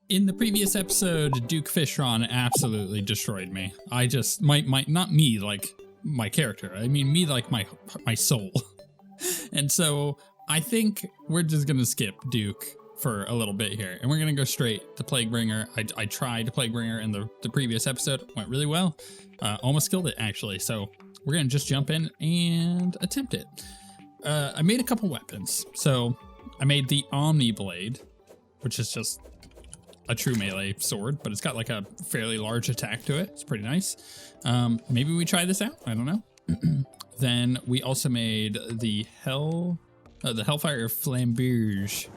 In the previous episode, Duke Fishron absolutely destroyed me. I just, not me like my character, I mean me like my soul. And so I think we're just gonna skip Duke for a little bit here, and we're gonna go straight to Plaguebringer. I tried Plaguebringer in the previous episode, went really well. Almost killed it actually, so we're gonna just jump in and attempt it. I made a couple weapons. So I made the Omni Blade, which is just a true melee sword, but it's got like a fairly large attack to it. It's pretty nice. Maybe we try this out. I don't know. Then we also made the Hellfire Flamberge,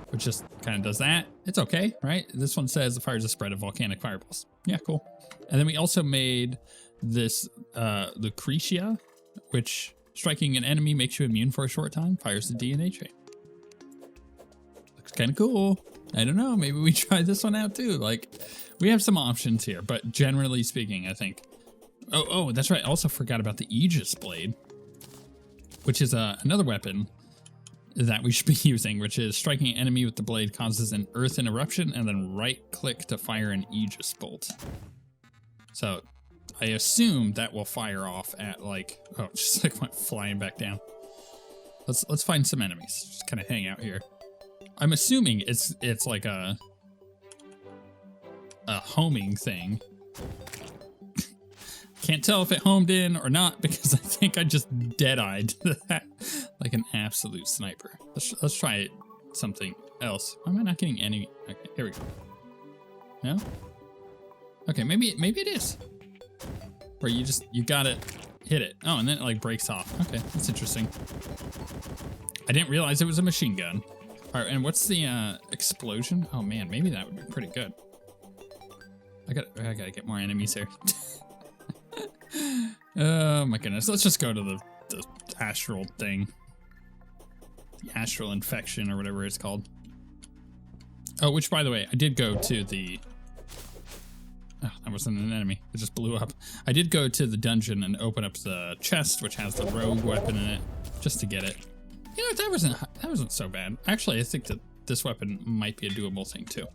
which just kind of does that. It's okay, right? This one says it fires a spread of volcanic fireballs. Yeah, cool. And then we also made this Lucretia, which striking an enemy makes you immune for a short time, fires the DNA chain. Looks kind of cool. I don't know, maybe we try this one out too. Like, we have some options here, but generally speaking, I think... Oh, that's right. I also forgot about the Aegis Blade, which is another weapon that we should be using, which is striking an enemy with the blade causes an earth eruption and then right-click to fire an Aegis bolt. So I assume that will fire off at like... Oh, it just like went flying back down. Let's find some enemies. Just kind of hang out here. I'm assuming it's like a homing thing. Can't tell if it homed in or not because I think I just dead-eyed that like an absolute sniper. Let's try something else. Why am I not getting any? Okay, here we go. No? Okay, maybe it is. Where you gotta hit it. Oh, and then it like breaks off. Okay, that's interesting. I didn't realize it was a machine gun. All right, and what's the explosion? Oh man, maybe that would be pretty good. I gotta get more enemies here. Oh my goodness, let's just go to the astral thing. The astral infection or whatever it's called. Oh, which by the way, I did go to the... Oh, that wasn't an enemy, it just blew up. I did go to the dungeon and open up the chest, which has the rogue weapon in it, just to get it. You know, that wasn't so bad. Actually, I think that this weapon might be a doable thing too.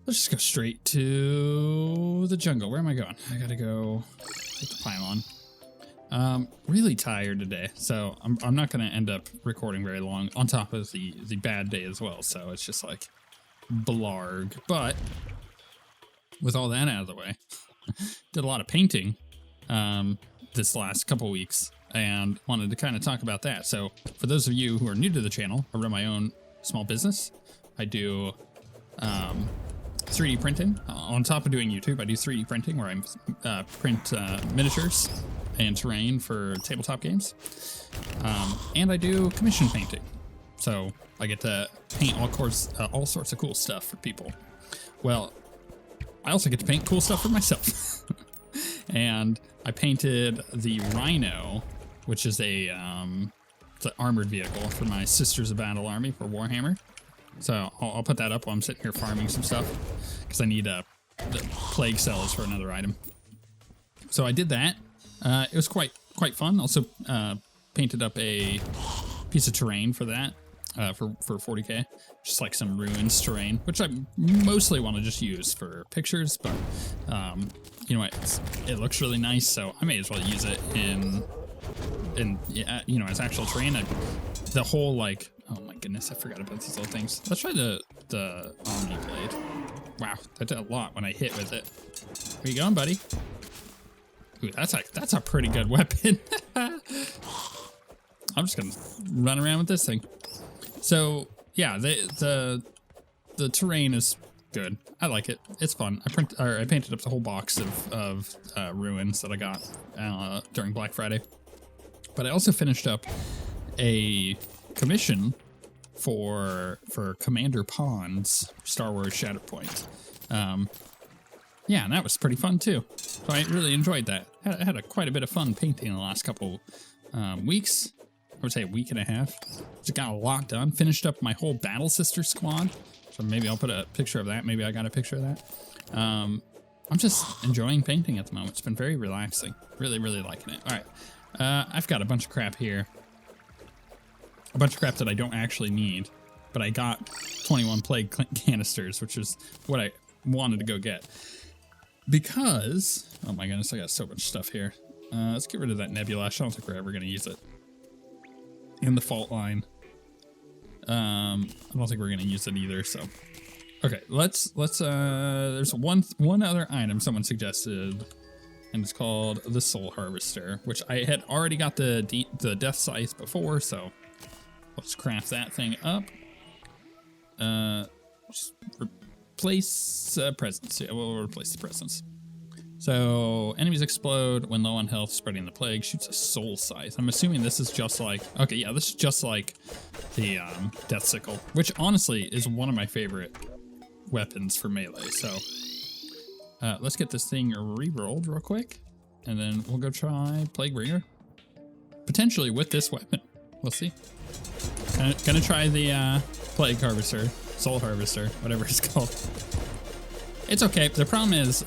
Let's just go straight to the jungle. Where am I going? I gotta go get the pylon. Really tired today, so I'm not gonna end up recording very long. On top of the bad day as well, so it's just like blarg. But with all that out of the way, did a lot of painting this last couple weeks. And wanted to kind of talk about that. So for those of you who are new to the channel, I run my own small business. I do 3D printing. On top of doing YouTube, I do 3D printing where I print miniatures and terrain for tabletop games. And I do commission painting. So I get to paint all sorts of cool stuff for people. Well, I also get to paint cool stuff for myself. And I painted the Rhino, which is it's an armored vehicle for my Sisters of Battle army for Warhammer. So I'll put that up while I'm sitting here farming some stuff because I need the plague cells for another item. So I did that. It was quite fun. Also painted up a piece of terrain for that for 40k, just like some ruins terrain, which I mostly want to just use for pictures, but you know what, it looks really nice, so I may as well use it in you know, as actual terrain. The whole like, oh my goodness, I forgot about these little things. Let's try the Omni Blade. Wow, that did a lot when I hit with it. Where you going, buddy? Ooh, that's a pretty good weapon. I'm just gonna run around with this thing. So yeah, the terrain is good. I like it. It's fun. I painted up the whole box of ruins that I got during Black Friday. But I also finished up a commission for Commander Pond's Star Wars Shatterpoint. Yeah, and that was pretty fun too. So I really enjoyed that. I had quite a bit of fun painting the last couple weeks. I would say a week and a half. Just got a lot done. Finished up my whole Battle Sister squad. So maybe I'll put a picture of that. Maybe I got a picture of that. I'm just enjoying painting at the moment. It's been very relaxing. Really, really liking it. All right. I've got a bunch of crap here. A bunch of crap that I don't actually need. but I got 21 plague canisters, which is what I wanted to go get. Because, oh my goodness, I got so much stuff here. Let's get rid of that nebulash. I don't think we're ever going to use it. And the fault line. I don't think we're going to use it either, so. Okay, let's there's one other item someone suggested, and it's called the Soul Harvester, which I had already got the Death Scythe before, so let's craft that thing up. Just replace presence. Yeah, we'll replace the presence. So enemies explode when low on health, spreading the plague. Shoots a soul scythe. I'm assuming this is just like, okay, yeah, this is just like the Death Sickle, which honestly is one of my favorite weapons for melee. So let's get this thing re-rolled real quick, and then we'll go try Plaguebringer, potentially with this weapon. We'll see. Gonna try the Plague Harvester, Soul Harvester, whatever it's called. It's okay. The problem is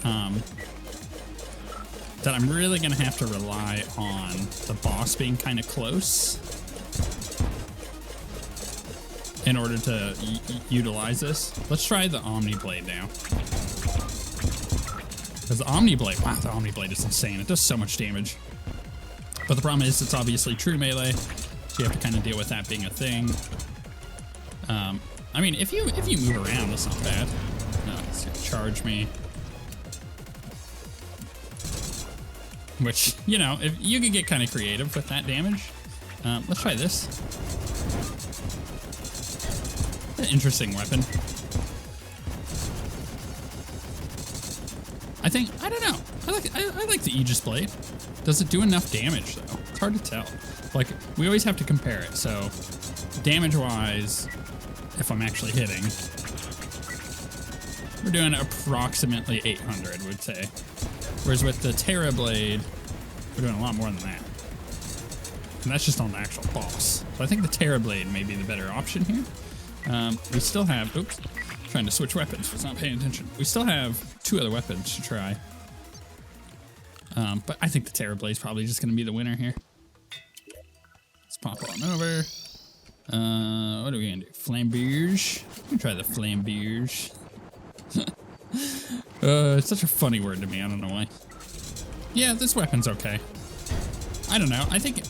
that I'm really going to have to rely on the boss being kind of close in order to utilize this. Let's try the Omni Blade now. Because the Omni Blade, wow, the Omni Blade is insane. It does so much damage. But the problem is it's obviously true melee, so you have to kind of deal with that being a thing. I mean, if you move around, that's not bad. No, it's going to charge me. Which, you know, if you could get kind of creative with that damage. Let's try this. An interesting weapon. I don't know. I like the Aegis Blade. Does it do enough damage though? It's hard to tell. Like, we always have to compare it. So, damage-wise, if I'm actually hitting, we're doing approximately 800, would say. Whereas with the Terra Blade, we're doing a lot more than that. And that's just on the actual boss. So I think the Terra Blade may be the better option here. We still have, oops, trying to switch weapons, was not paying attention. We still have 2 other weapons to try. But I think the Terra Blade is probably just going to be the winner here. Let's pop on over. What are we going to do? Flamberge. Let me try the Flamberge. It's such a funny word to me. I don't know why. Yeah, this weapon's okay. I don't know. I think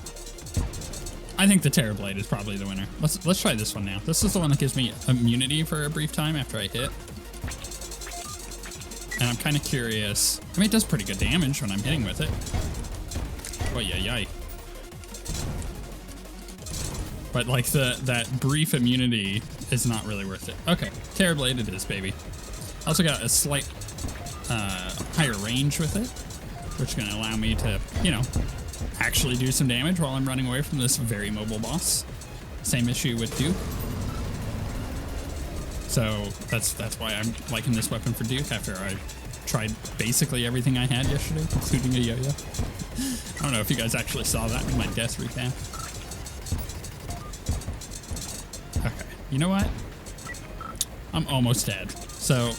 the Terra Blade is probably the winner. Let's try this one now. This is the one that gives me immunity for a brief time after I hit. And I'm kind of curious. I mean, it does pretty good damage when I'm hitting with it. Oh yeah, yay. But like that brief immunity is not really worth it. Okay, Terra Blade it is, baby. Also got a slight higher range with it, which is going to allow me to, you know, actually do some damage while I'm running away from this very mobile boss. Same issue with Duke. So that's why I'm liking this weapon for Duke after I tried basically everything I had yesterday, including a yo-yo. I don't know if you guys actually saw that in my death recap. Okay, you know what? I'm almost dead. So,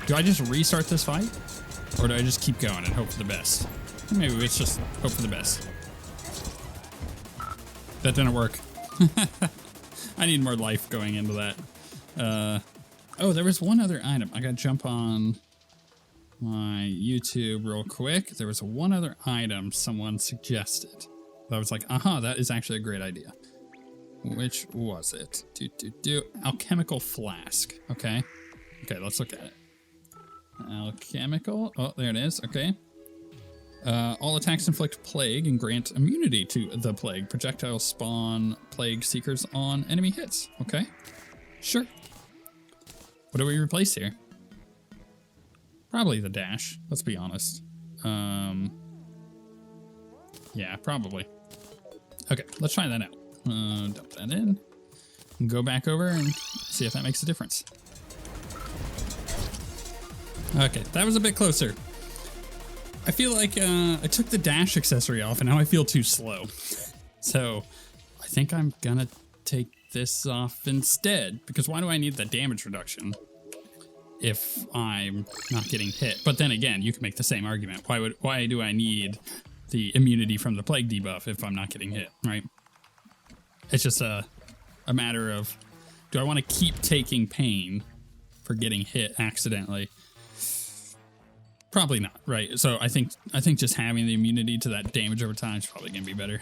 do I just restart this fight? Or do I just keep going and hope for the best? Maybe let's just hope for the best. That didn't work. I need more life going into that. Oh, there was one other item. I gotta jump on my YouTube real quick. There was one other item someone suggested. I was like, aha, that is actually a great idea. Which was it? Alchemical Flask. Okay. Okay, let's look at it. Alchemical. Oh, there it is. Okay. All attacks inflict plague and grant immunity to the plague. Projectiles spawn plague seekers on enemy hits. Okay. Sure. What do we replace here? Probably the dash. Let's be honest. Yeah, probably. Okay, let's try that out. Dump that in. Go back over and see if that makes a difference. Okay, that was a bit closer. I feel like I took the dash accessory off and now I feel too slow. So I think I'm gonna take this off instead, because why do I need the damage reduction if I'm not getting hit? But then again, you can make the same argument. Why do I need the immunity from the plague debuff if I'm not getting hit, right? It's just a matter of, Do I want to keep taking pain for getting hit accidentally? Probably not, right? So I think just having the immunity to that damage over time is probably gonna be better.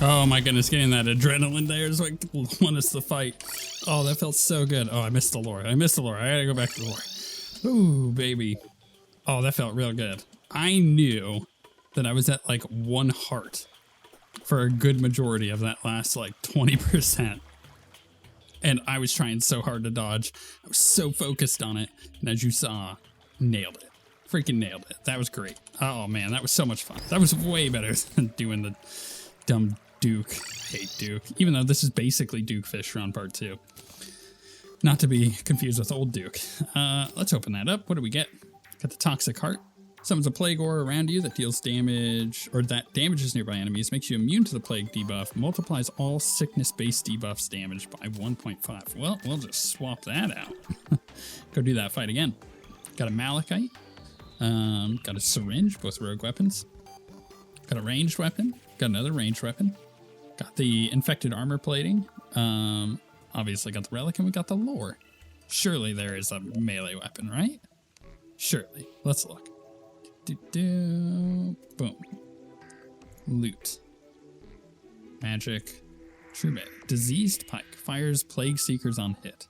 Oh my goodness, getting that adrenaline there is what won us the fight. Oh, that felt so good. Oh, I missed the lore. I gotta go back to the lore. Ooh, baby. Oh, that felt real good. I knew that I was at like 1 heart for a good majority of that last like 20%. And I was trying so hard to dodge. I was so focused on it. And as you saw, nailed it. Freaking nailed it. That was great. Oh man, that was so much fun. That was way better than doing the dumb Duke. I hate Duke. Even though this is basically Duke Fishron Part 2. Not to be confused with old Duke. Let's open that up. What do we get? Got the Toxic Heart. Summons a plague aura around you that deals damage, or that damages nearby enemies, makes you immune to the plague debuff, multiplies all sickness-based debuffs damage by 1.5. Well, we'll just swap that out. Go do that fight again. Got a Malachite. Got a syringe, both rogue weapons. Got a ranged weapon. Got another ranged weapon. Got the infected armor plating. Obviously got the relic, and we got the lore. Surely there is a melee weapon, right? Surely. Let's look. Boom. Loot. Magic. True melee. Diseased pike. Fires plague seekers on hit.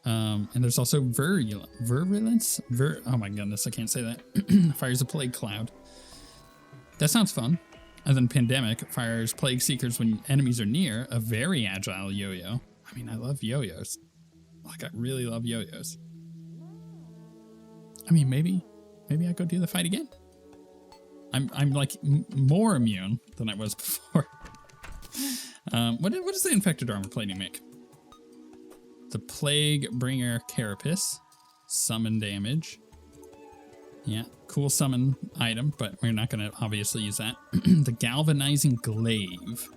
And there's also virulence. Oh my goodness, I can't say that. Fires a plague cloud. That sounds fun. And then pandemic fires plague seekers when enemies are near. A very agile yo-yo. I mean, I love yo-yos. Like, I really love yo-yos. I mean, maybe I go do the fight again. I'm like more immune than I was before. What does the infected armor plating make? The Plaguebringer Carapace. Summon damage. Yeah, cool summon item, but we're not going to obviously use that. The Galvanizing Glaive.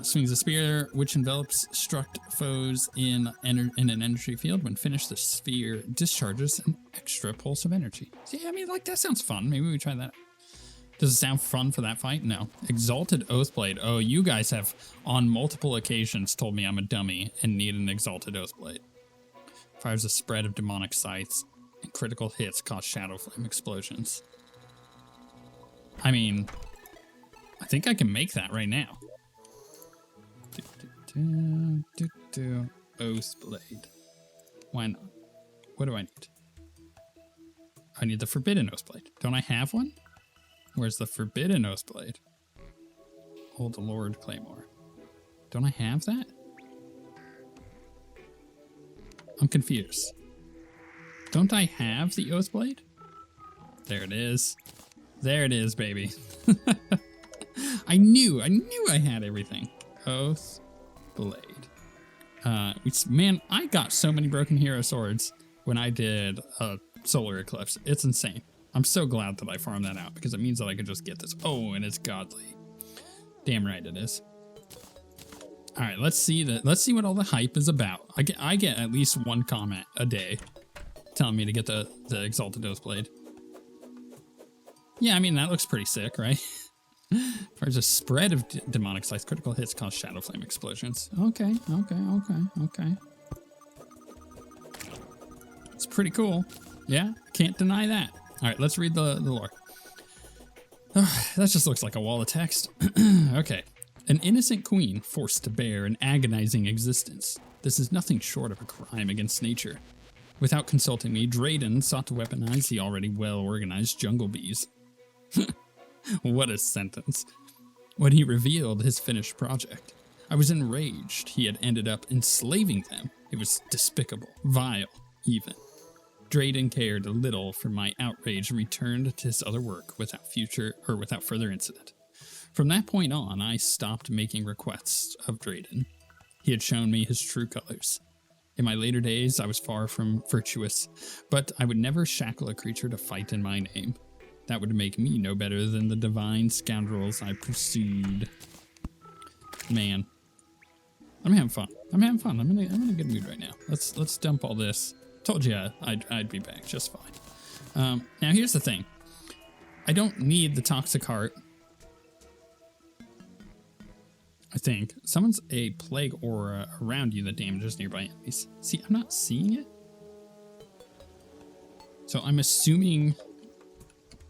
Swings a spear which envelops struck foes in an energy field. When finished, the sphere discharges an extra pulse of energy. See, I mean, like, that sounds fun. Maybe we try that out. Does it sound fun for that fight? No. Exalted Oathblade. Oh, you guys have on multiple occasions told me I'm a dummy and need an Exalted Oathblade. Fires a spread of demonic scythes, and critical hits cause shadow flame explosions. I mean, I think I can make that right now. Oathblade. Why not? What do I need? I need the Forbidden Oathblade. Don't I have one? Where's the Forbidden Oathblade? Hold the Lord Claymore. Don't I have that? I'm confused. Don't I have the Oathblade? There it is. There it is, baby. I knew I had everything. Oathblade. blade. Man, I got so many broken hero swords when I did a solar eclipse. It's insane. I'm so glad that I farmed that out because it means that I could just get this. Oh, and it's godly. Damn right it is. All right, let's see what all the hype is about. I get at least one comment a day telling me to get the Exalted Oath Blade. Yeah, I mean, that looks pretty sick, right? There's a spread of demonic size. Critical hits cause shadow flame explosions. Okay. It's pretty cool. Yeah, can't deny that. All right, let's read the lore. Oh, that just looks like a wall of text. Okay. An innocent queen forced to bear an agonizing existence. This is nothing short of a crime against nature. Without consulting me, Drayden sought to weaponize the already well-organized jungle bees. What a sentence. When he revealed his finished project, I was enraged he had ended up enslaving them. It was despicable, vile, even. Drayden cared little for my outrage and returned to his other work without further incident. From that point on, I stopped making requests of Drayden. He had shown me his true colors. In my later days, I was far from virtuous, but I would never shackle a creature to fight in my name. That would make me no better than the divine scoundrels I pursued. Man, I'm having fun. I'm in a good mood right now. Let's dump all this. Told you I'd be back just fine. Now here's the thing. I don't need the toxic heart. I think summons a plague aura around you that damages nearby enemies. See, I'm not seeing it. So I'm assuming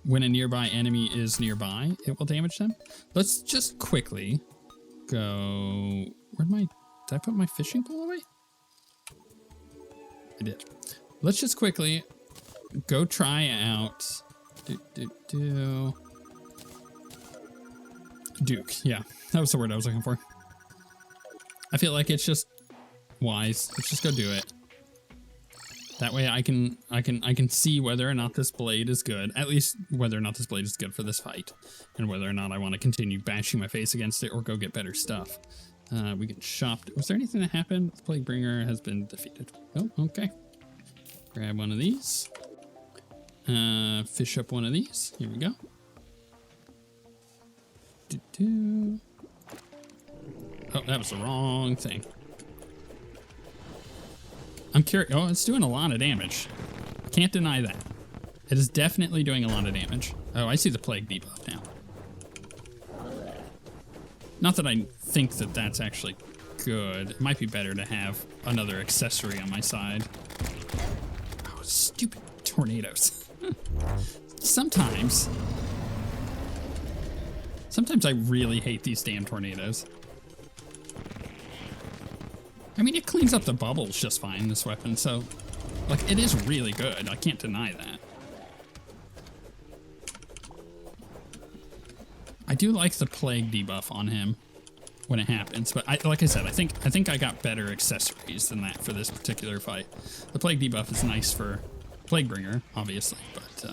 when a nearby enemy is nearby, it will damage them. Let's just quickly go. Did I put my fishing pole away? I did. Let's just quickly go try out Duke. Yeah, that was the word I was looking for. I feel like it's just wise. Let's just go do it. That way I can see whether or not this blade is good. At least whether or not this blade is good for this fight. And whether or not I want to continue bashing my face against it or go get better stuff. We can shop. Was there anything that happened? The Plaguebringer has been defeated. Oh, okay. Grab one of these. Fish up one of these. Here we go. Oh, that was the wrong thing. I'm curious. Oh, it's doing a lot of damage. Can't deny that. It is definitely doing a lot of damage. Oh, I see the plague debuff now. Not that I think that that's actually good. It might be better to have another accessory on my side. Oh, stupid tornadoes. Sometimes I really hate these damn tornadoes. I mean, it cleans up the bubbles just fine, this weapon, so, like, it is really good. I can't deny that. I do like the plague debuff on him when it happens, but like I said, I think I got better accessories than that for this particular fight. The plague debuff is nice for Plaguebringer, obviously, but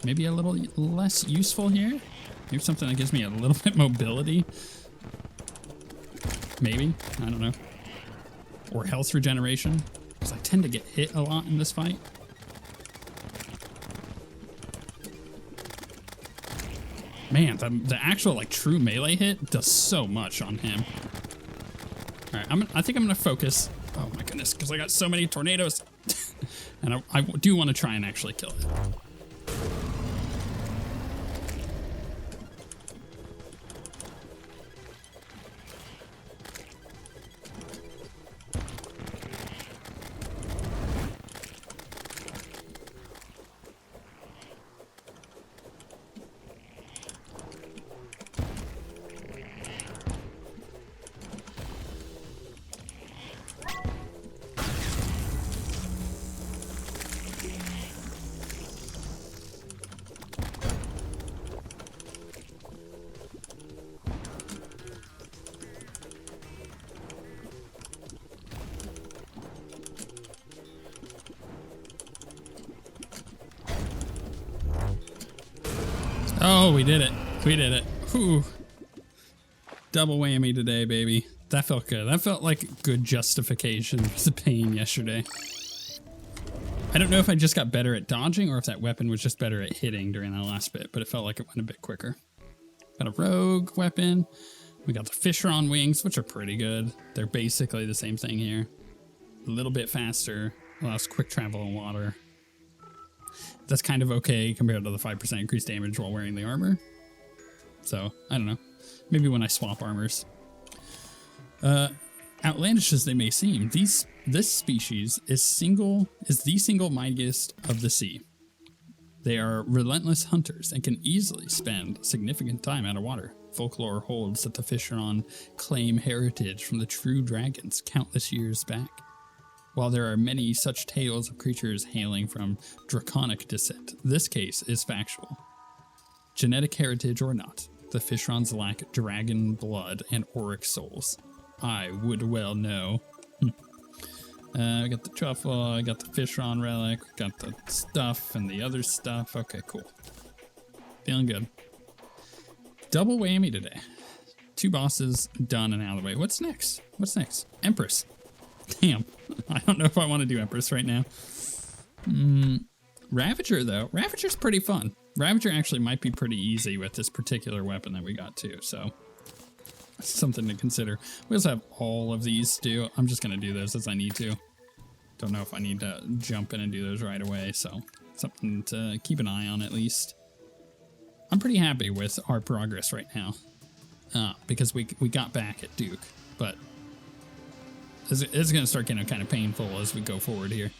maybe a little less useful here. Here's something that gives me a little bit mobility. Maybe, I don't know. Or health regeneration, because I tend to get hit a lot in this fight. Man, the actual like true melee hit does so much on him. All right, I think I'm gonna focus. Oh my goodness, because I got so many tornadoes, and I do want to try and actually kill it. Oh, we did it. We did it. Whew. Double whammy today, baby. That felt good. That felt like good justification for the pain yesterday. I don't know if I just got better at dodging or if that weapon was just better at hitting during that last bit, but it felt like it went a bit quicker. Got a rogue weapon. We got the Fishron wings, which are pretty good. They're basically the same thing here. A little bit faster, allows quick travel in water. That's kind of okay compared to the 5% increased damage while wearing the armor. So, I don't know. Maybe when I swap armors. Outlandish as they may seem, this species is the single mightiest of the sea. They are relentless hunters and can easily spend significant time out of water. Folklore holds that the Fishron claim heritage from the true dragons countless years back. While there are many such tales of creatures hailing from draconic descent, this case is factual. Genetic heritage or not, the Fishrons lack dragon blood and auric souls. I would well know. I got the truffle, I got the Fishron relic, got the stuff and the other stuff. Okay, cool. Feeling good. Double whammy today. 2 bosses done and out of the way. What's next? What's next? Empress. Damn. I don't know if I want to do Empress right now. Ravager, though. Ravager's pretty fun. Ravager actually might be pretty easy with this particular weapon that we got, too, so that's something to consider. We also have all of these, too. I'm just going to do those as I need to. Don't know if I need to jump in and do those right away, so something to keep an eye on, at least. I'm pretty happy with our progress right now, because we got back at Duke, but it's going to start getting kind of painful as we go forward here.